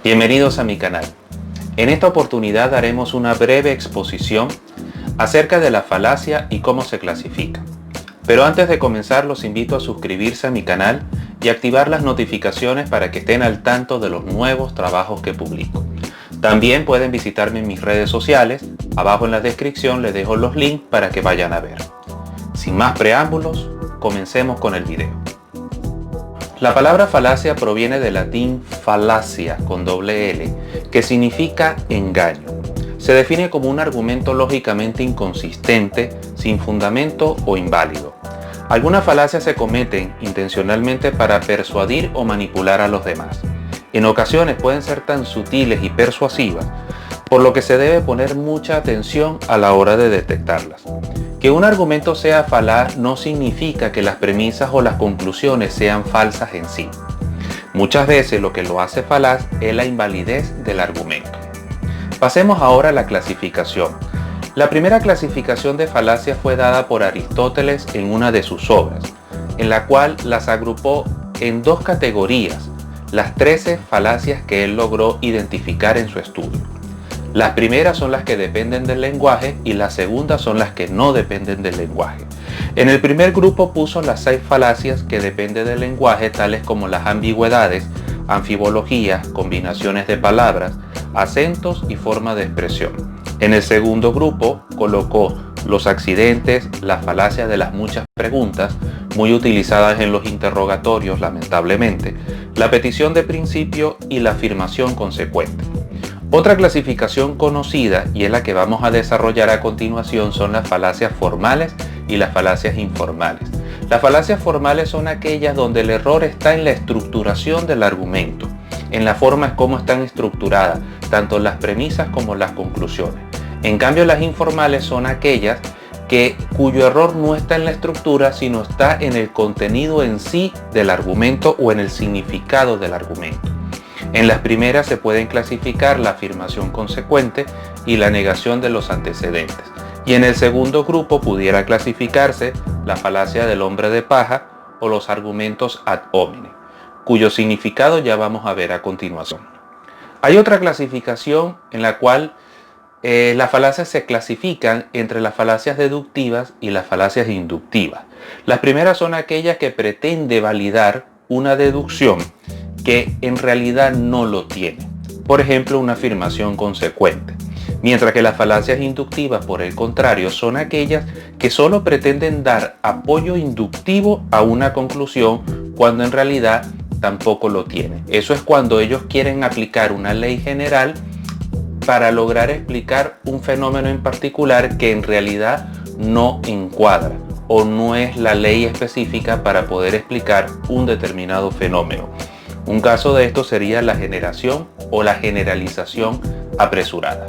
Bienvenidos a mi canal. En esta oportunidad haremos una breve exposición acerca de la falacia y cómo se clasifica. Pero antes de comenzar los invito a suscribirse a mi canal y activar las notificaciones para que estén al tanto de los nuevos trabajos que publico. También pueden visitarme en mis redes sociales, abajo en la descripción les dejo los links para que vayan a ver. Sin más preámbulos, comencemos con el video. La palabra falacia proviene del latín fallacia con doble L, que significa engaño. Se define como un argumento lógicamente inconsistente, sin fundamento o inválido. Algunas falacias se cometen intencionalmente para persuadir o manipular a los demás. En ocasiones pueden ser tan sutiles y persuasivas, por lo que se debe poner mucha atención a la hora de detectarlas. Que un argumento sea falaz no significa que las premisas o las conclusiones sean falsas en sí. Muchas veces lo que lo hace falaz es la invalidez del argumento. Pasemos ahora a la clasificación. La primera clasificación de falacias fue dada por Aristóteles en una de sus obras, en la cual las agrupó en dos categorías, las 13 falacias que él logró identificar en su estudio. Las primeras son las que dependen del lenguaje y las segundas son las que no dependen del lenguaje. En el primer grupo puso las 6 falacias que dependen del lenguaje, tales como las ambigüedades, anfibologías, combinaciones de palabras, acentos y forma de expresión. En el segundo grupo colocó los accidentes, las falacias de las muchas preguntas, muy utilizadas en los interrogatorios lamentablemente, la petición de principio y la afirmación consecuente. Otra clasificación conocida, y es la que vamos a desarrollar a continuación, son las falacias formales y las falacias informales. Las falacias formales son aquellas donde el error está en la estructuración del argumento, en la forma en cómo están estructuradas, tanto las premisas como las conclusiones. En cambio, las informales son aquellas cuyo error no está en la estructura, sino está en el contenido en sí del argumento o en el significado del argumento. En las primeras se pueden clasificar la afirmación consecuente y la negación de los antecedentes. Y en el segundo grupo pudiera clasificarse la falacia del hombre de paja o los argumentos ad hominem, cuyo significado ya vamos a ver a continuación. Hay otra clasificación en la cual las falacias se clasifican entre las falacias deductivas y las falacias inductivas. Las primeras son aquellas que pretende validar una deducción que en realidad no lo tiene. Por ejemplo, una afirmación consecuente. Mientras que las falacias inductivas, por el contrario, son aquellas que solo pretenden dar apoyo inductivo a una conclusión cuando en realidad tampoco lo tiene. Eso es cuando ellos quieren aplicar una ley general para lograr explicar un fenómeno en particular que en realidad no encuadra o no es la ley específica para poder explicar un determinado fenómeno. Un caso de esto sería la generación o la generalización apresurada.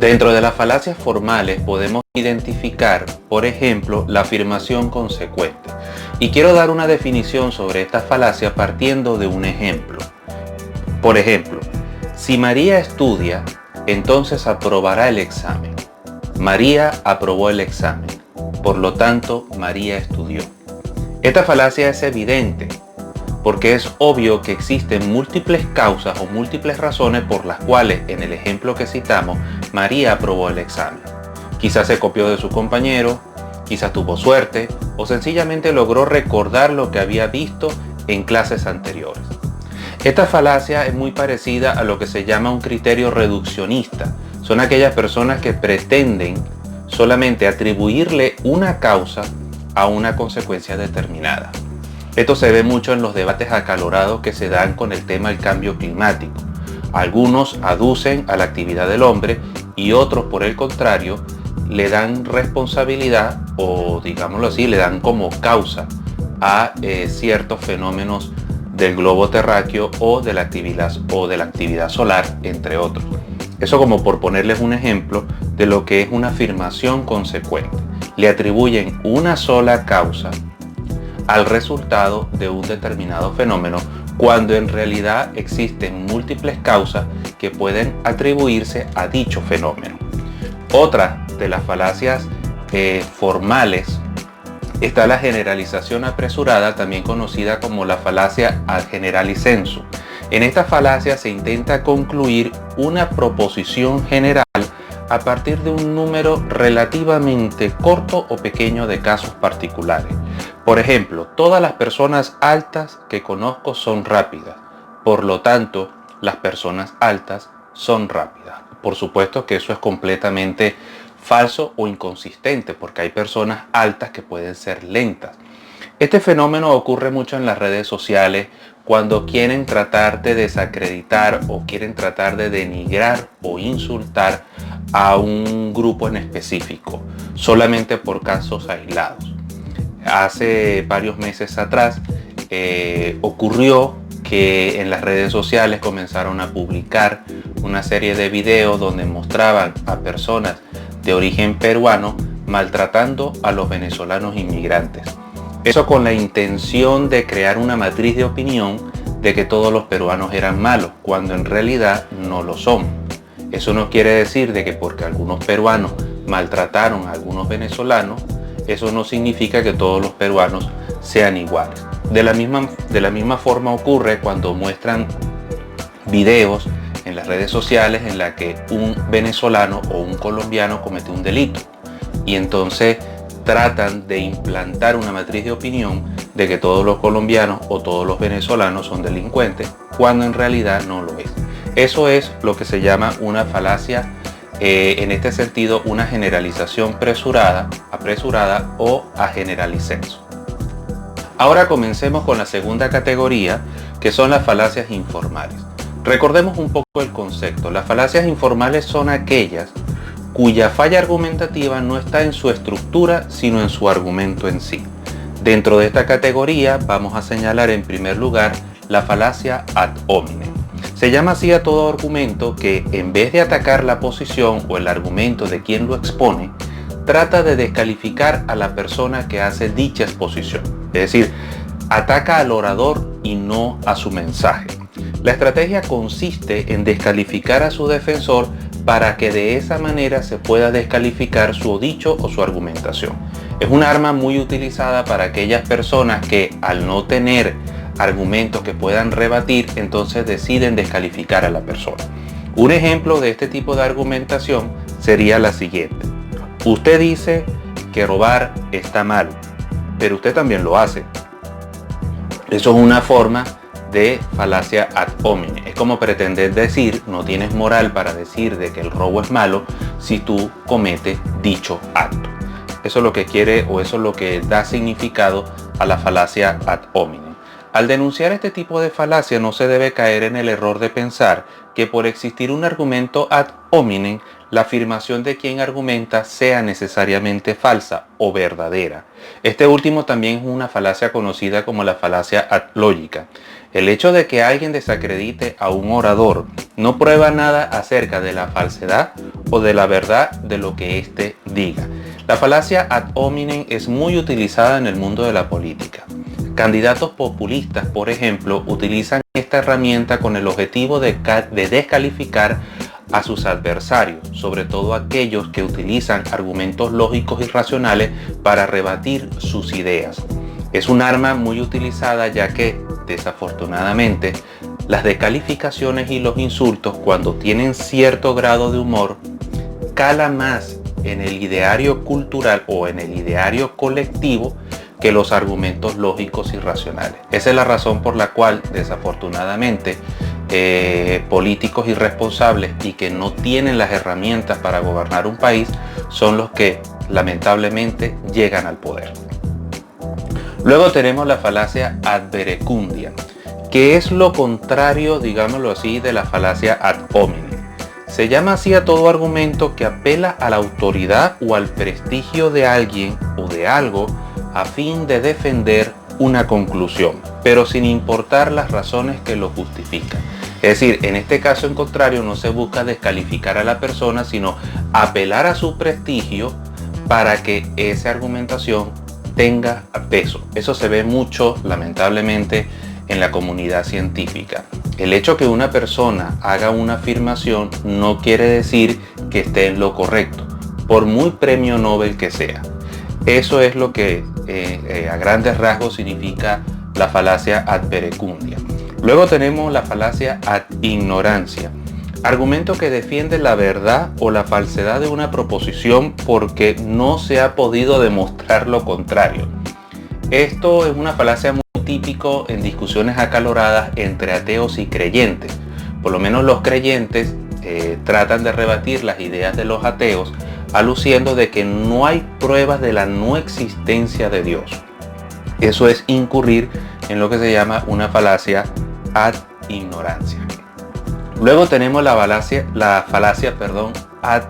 Dentro de las falacias formales podemos identificar, por ejemplo, la afirmación consecuente. Y quiero dar una definición sobre esta falacia partiendo de un ejemplo. Por ejemplo, si María estudia, entonces aprobará el examen. María aprobó el examen. Por lo tanto, María estudió. Esta falacia es evidente, porque es obvio que existen múltiples causas o múltiples razones por las cuales, en el ejemplo que citamos, María aprobó el examen. Quizás se copió de su compañero, quizás tuvo suerte, o sencillamente logró recordar lo que había visto en clases anteriores. Esta falacia es muy parecida a lo que se llama un criterio reduccionista. Son aquellas personas que pretenden solamente atribuirle una causa a una consecuencia determinada. Esto se ve mucho en los debates acalorados que se dan con el tema del cambio climático. Algunos aducen a la actividad del hombre y otros, por el contrario, le dan responsabilidad o, digámoslo así, le dan como causa a ciertos fenómenos del globo terráqueo o de la actividad solar, entre otros. Eso como por ponerles un ejemplo de lo que es una afirmación consecuente. Le atribuyen una sola causa al resultado de un determinado fenómeno, cuando en realidad existen múltiples causas que pueden atribuirse a dicho fenómeno. Otra de las falacias formales está la generalización apresurada, también conocida como la falacia ad generalissensu. En esta falacia se intenta concluir una proposición general a partir de un número relativamente corto o pequeño de casos particulares. Por ejemplo, todas las personas altas que conozco son rápidas, por lo tanto, las personas altas son rápidas. Por supuesto que eso es completamente falso o inconsistente, porque hay personas altas que pueden ser lentas. Este fenómeno ocurre mucho en las redes sociales cuando quieren tratar de desacreditar o quieren tratar de denigrar o insultar a un grupo en específico, solamente por casos aislados. Hace varios meses atrás ocurrió que en las redes sociales comenzaron a publicar una serie de videos donde mostraban a personas de origen peruano maltratando a los venezolanos inmigrantes. Eso con la intención de crear una matriz de opinión de que todos los peruanos eran malos, cuando en realidad no lo son. Eso no quiere decir de que porque algunos peruanos maltrataron a algunos venezolanos, eso no significa que todos los peruanos sean iguales. De la misma forma ocurre cuando muestran videos en las redes sociales en la que un venezolano o un colombiano comete un delito y entonces tratan de implantar una matriz de opinión de que todos los colombianos o todos los venezolanos son delincuentes, cuando en realidad no lo es. Eso es lo que se llama una falacia, en este sentido una generalización apresurada o a generalicenso. Ahora comencemos con la segunda categoría, que son las falacias informales. Recordemos un poco el concepto. Las falacias informales son aquellas cuya falla argumentativa no está en su estructura, sino en su argumento en sí. Dentro de esta categoría vamos a señalar en primer lugar la falacia ad hominem. Se llama así a todo argumento que, en vez de atacar la posición o el argumento de quien lo expone, trata de descalificar a la persona que hace dicha exposición. Es decir, ataca al orador y no a su mensaje. La estrategia consiste en descalificar a su defensor para que de esa manera se pueda descalificar su dicho o su argumentación. Es un arma muy utilizada para aquellas personas que, al no tener argumentos que puedan rebatir, entonces deciden descalificar a la persona. Un ejemplo de este tipo de argumentación sería la siguiente: usted dice que robar está mal, pero usted también lo hace. Eso es una forma de falacia ad hominem. Es como pretender decir, no tienes moral para decir de que el robo es malo si tú cometes dicho acto. Eso es lo que quiere, o eso es lo que da significado a la falacia ad hominem. Al denunciar este tipo de falacia no se debe caer en el error de pensar que por existir un argumento ad hominem, la afirmación de quien argumenta sea necesariamente falsa o verdadera. Este último también es una falacia conocida como la falacia ad logica. El hecho de que alguien desacredite a un orador no prueba nada acerca de la falsedad o de la verdad de lo que éste diga. La falacia ad hominem es muy utilizada en el mundo de la política. Candidatos populistas, por ejemplo, utilizan esta herramienta con el objetivo de descalificar a sus adversarios, sobre todo aquellos que utilizan argumentos lógicos y racionales para rebatir sus ideas. Es un arma muy utilizada ya que, desafortunadamente, las descalificaciones y los insultos, cuando tienen cierto grado de humor, cala más en el ideario cultural o en el ideario colectivo que los argumentos lógicos y racionales. Esa es la razón por la cual, desafortunadamente, políticos irresponsables y que no tienen las herramientas para gobernar un país son los que lamentablemente llegan al poder. Luego tenemos la falacia ad verecundia, que es lo contrario, digámoslo así, de la falacia ad hominem. Se llama así a todo argumento que apela a la autoridad o al prestigio de alguien o de algo a fin de defender una conclusión, pero sin importar las razones que lo justifican. Es decir, en este caso en contrario no se busca descalificar a la persona, sino apelar a su prestigio para que esa argumentación tenga peso. Eso se ve mucho, lamentablemente, en la comunidad científica. El hecho que una persona haga una afirmación no quiere decir que esté en lo correcto, por muy premio Nobel que sea. Eso es lo que a grandes rasgos significa la falacia ad verecundia. Luego tenemos la falacia ad ignorancia. Argumento que defiende la verdad o la falsedad de una proposición porque no se ha podido demostrar lo contrario. Esto es una falacia muy típico en discusiones acaloradas entre ateos y creyentes. Por lo menos los creyentes tratan de rebatir las ideas de los ateos, aluciendo de que no hay pruebas de la no existencia de Dios. Eso es incurrir en lo que se llama una falacia ad ignorancia. Luego tenemos la falacia ad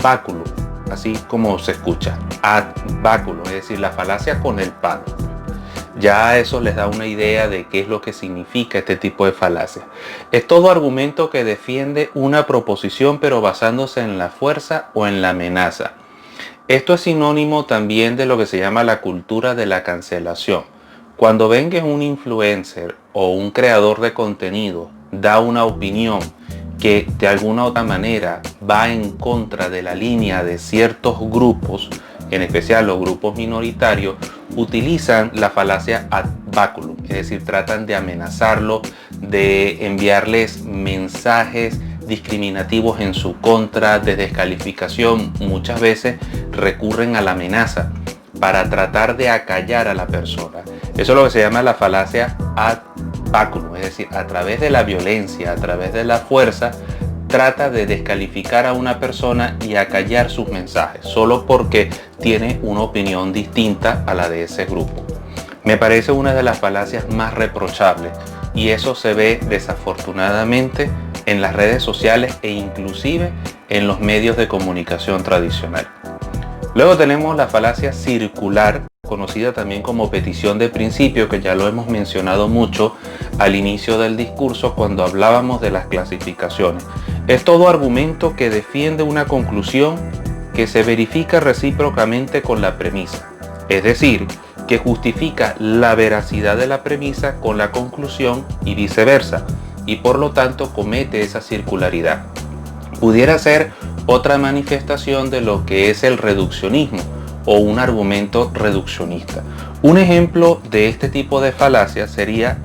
báculo, así como se escucha, ad báculo, es decir, la falacia con el palo. Ya eso les da una idea de qué es lo que significa este tipo de falacia. Es todo argumento que defiende una proposición pero basándose en la fuerza o en la amenaza. Esto es sinónimo también de lo que se llama la cultura de la cancelación. Cuando ven que un influencer o un creador de contenido da una opinión que de alguna u otra manera va en contra de la línea de ciertos grupos, en especial los grupos minoritarios, utilizan la falacia ad baculum, es decir, tratan de amenazarlo, de enviarles mensajes discriminativos en su contra, de descalificación. Muchas veces recurren a la amenaza para tratar de acallar a la persona. Eso es lo que se llama la falacia ad baculum, es decir, a través de la violencia, a través de la fuerza, trata de descalificar a una persona y acallar sus mensajes, solo porque tiene una opinión distinta a la de ese grupo. Me parece una de las falacias más reprochables y eso se ve desafortunadamente en las redes sociales e inclusive en los medios de comunicación tradicional. Luego tenemos la falacia circular, conocida también como petición de principio, que ya lo hemos mencionado mucho al inicio del discurso cuando hablábamos de las clasificaciones. Es todo argumento que defiende una conclusión que se verifica recíprocamente con la premisa, es decir, que justifica la veracidad de la premisa con la conclusión y viceversa, y por lo tanto comete esa circularidad. Pudiera ser otra manifestación de lo que es el reduccionismo o un argumento reduccionista. Un ejemplo de este tipo de falacia sería: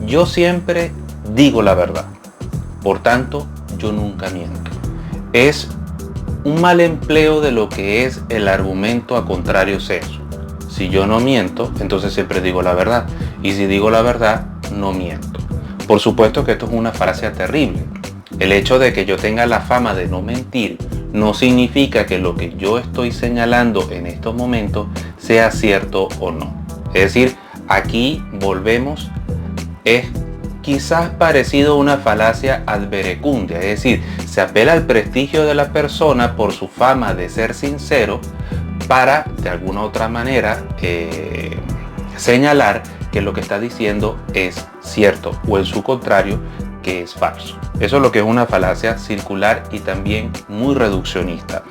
yo siempre digo la verdad, por tanto yo nunca miento. Es un mal empleo de lo que es el argumento a contrario sexo. Si yo no miento, entonces siempre digo la verdad, y si digo la verdad, no miento. Por supuesto que esto es una falacia terrible. El hecho de que yo tenga la fama de no mentir no significa que lo que yo estoy señalando en estos momentos sea cierto o no. Es decir, aquí volvemos, es quizás parecido a una falacia ad verecundia, es decir, se apela al prestigio de la persona por su fama de ser sincero para, de alguna otra manera, señalar que lo que está diciendo es cierto o en su contrario, que es falso. Eso es lo que es una falacia circular y también muy reduccionista.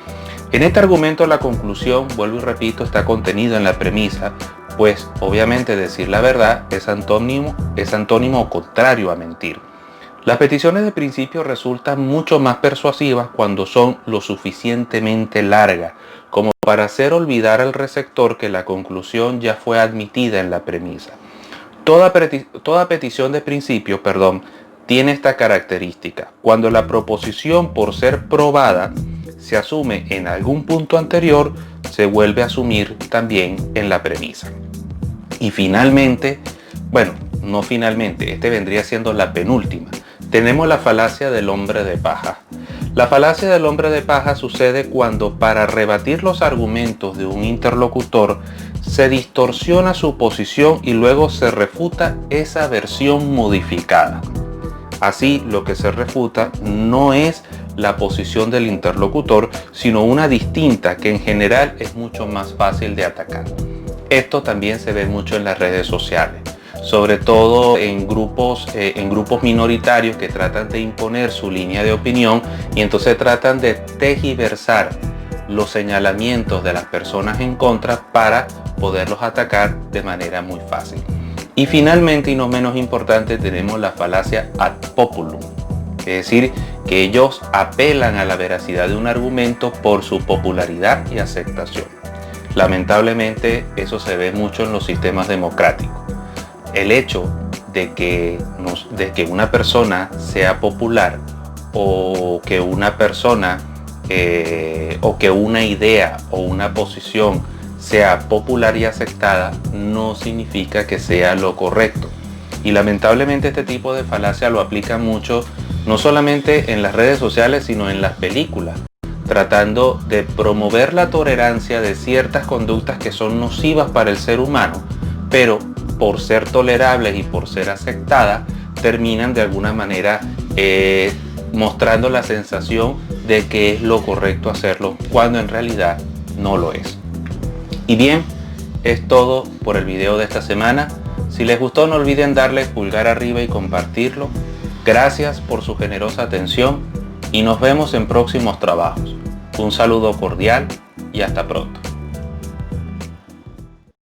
En este argumento la conclusión, vuelvo y repito, está contenida en la premisa, pues obviamente decir la verdad es antónimo o contrario a mentir. Las peticiones de principio resultan mucho más persuasivas cuando son lo suficientemente largas como para hacer olvidar al receptor que la conclusión ya fue admitida en la premisa. Toda petición de principio, tiene esta característica. Cuando la proposición, por ser probada, se asume en algún punto anterior, se vuelve a asumir también en la premisa. Y finalmente, este vendría siendo la penúltima. Tenemos la falacia del hombre de paja. La falacia del hombre de paja sucede cuando, para rebatir los argumentos de un interlocutor, se distorsiona su posición y luego se refuta esa versión modificada. Así, lo que se refuta no es la posición del interlocutor, sino una distinta que en general es mucho más fácil de atacar. Esto también se ve mucho en las redes sociales, sobre todo en grupos minoritarios que tratan de imponer su línea de opinión y entonces tratan de tergiversar los señalamientos de las personas en contra para poderlos atacar de manera muy fácil. Y finalmente, y no menos importante, tenemos la falacia ad populum, es decir, que ellos apelan a la veracidad de un argumento por su popularidad y aceptación. Lamentablemente eso se ve mucho en los sistemas democráticos. el hecho de que una persona sea popular o que una persona o que una idea o una posición sea popular y aceptada no significa que sea lo correcto. Y lamentablemente este tipo de falacia lo aplican mucho, no solamente en las redes sociales, sino en las películas, tratando de promover la tolerancia de ciertas conductas que son nocivas para el ser humano, pero por ser tolerables y por ser aceptadas, terminan de alguna manera mostrando la sensación de que es lo correcto hacerlo, cuando en realidad no lo es. Y bien, es todo por el video de esta semana. Si les gustó, no olviden darle pulgar arriba y compartirlo. Gracias por su generosa atención y nos vemos en próximos trabajos. Un saludo cordial y hasta pronto.